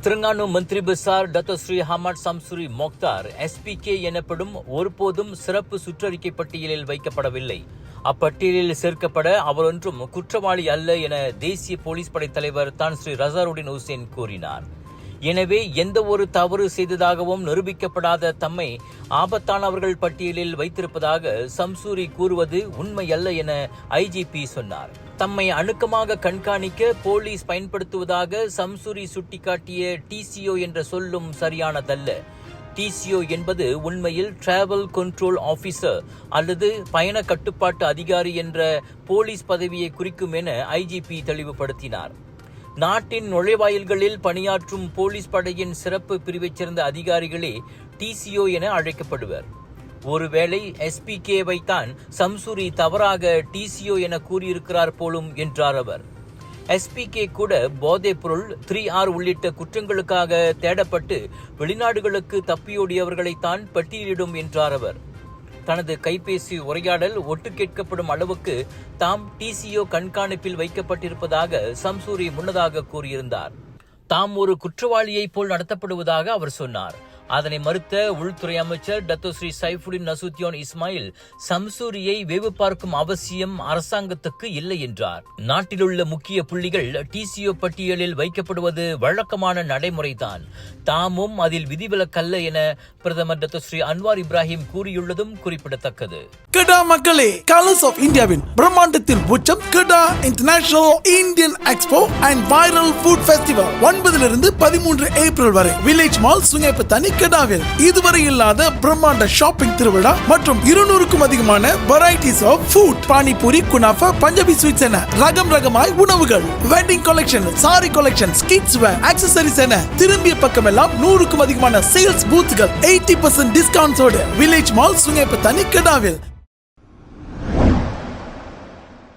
தெலுங்கானா மந்திரி பசார் doctor Sri Ahmad Samsuri Mokhtar SPK எனப்படும் ஒருபோதும் சிறப்பு சுற்றறிக்கை பட்டியலில் வைக்கப்படவில்லை. அப்பட்டியலில் சேர்க்கப்பட அவர் ஒன்றும் குற்றவாளி அல்ல என தேசிய போலீஸ் படை தலைவர் தான் ஸ்ரீ ரசாருடின் ஹுசேன் கூறினார். எனவே எந்த ஒரு தவறு செய்ததாகவும் நிரூபிக்கப்படாத தம்மை ஆபத்தானவர்கள் பட்டியலில் வைத்திருப்பதாக சம்சூரி கூறுவது உண்மையல்ல என IGP சொன்னார். தம்மை அணுக்கமாக கண்காணிக்க போலீஸ் பயன்படுத்துவதாக சம்சூரி சுட்டிக்காட்டிய TCO என்ற சொல்லும் சரியானதல்ல. TCO என்பது உண்மையில் டிராவல் கண்ட்ரோல் ஆபீசர் அல்லது பயண கட்டுப்பாட்டு அதிகாரி என்ற போலீஸ் பதவியை குறிக்கும் என IGP தெளிவுபடுத்தினார். நாட்டின் நுழைவாயில்களில் பணியாற்றும் போலீஸ் படையின் சிறப்பு பிரிவைச் சேர்ந்த அதிகாரிகளே TCO என அழைக்கப்படுவர். ஒருவேளை SPK-வை தான் சம்சூரி தவறாக TCO என கூறியிருக்கிறார் போலும் என்றார் அவர். SPK கூட போதைப்பொருள் 3R உள்ளிட்ட குற்றங்களுக்காக தேடப்பட்டு வெளிநாடுகளுக்கு தப்பியோடியவர்களைத்தான் பட்டியலிடும் என்றார் அவர். தனது கைபேசி உரையாடல் ஒட்டு கேட்கப்படும் அளவுக்கு தாம் TCO கண்காணிப்பில் வைக்கப்பட்டிருப்பதாக சம்சூரி முன்னதாக கூறியிருந்தார். தாம் ஒரு குற்றவாளியை போல் நடத்தப்படுவதாக அவர் சொன்னார். அதனை மறுத்த உள்துறை அமைச்சர் doctor Sri Saifuddin Nasution Ismail சம்சூரியை வேவு பார்க்கும் அவசியம் அரசாங்கத்துக்கு இல்லை என்றார். நாட்டிலுள்ள முக்கிய புள்ளிகள் TCO பட்டியலில் வைக்கப்படுவது வழக்கமான நடைமுறைதான். தாமும் அதில் விதிவிலக்கல்ல என பிரதமர் டாக்டர் ஸ்ரீ அன்வார் இப்ராஹிம் கூறியுள்ளதும் குறிப்பிடத்தக்கது. கெடா மக்களே, கலர்ஸ் ஆஃப் இந்தியாவின் பிரம்மாண்டத்தில் உச்சம் Kedah international Indian expo and viral food festival 9 to 13 April வரை வில்லேஜ் மால் சுங்கைப்பத்தானி கெடாவில் இதுவரை இல்லாத பிரம்மாண்ட ஷாப்பிங் திருவிழா மற்றும் 200க்கும் அதிகமான வெரைட்டிஸ் ஆஃப் ஃபுட், பானிபூரி, குனாஃபா, பஞ்சாபி ஸ்வீட்ஸ் என ரகமாய் உணவுகள், wedding collection, sari collection, kids wear, accessories என திரும்பிய பக்கமெல்லாம் 100க்கும் அதிகமான சேல்ஸ் பூத்கள் 80% டிஸ்கவுண்ட்ஸோடு வில்லேஜ் மால் சுங்கைப்பத்தானி கெடாவில்.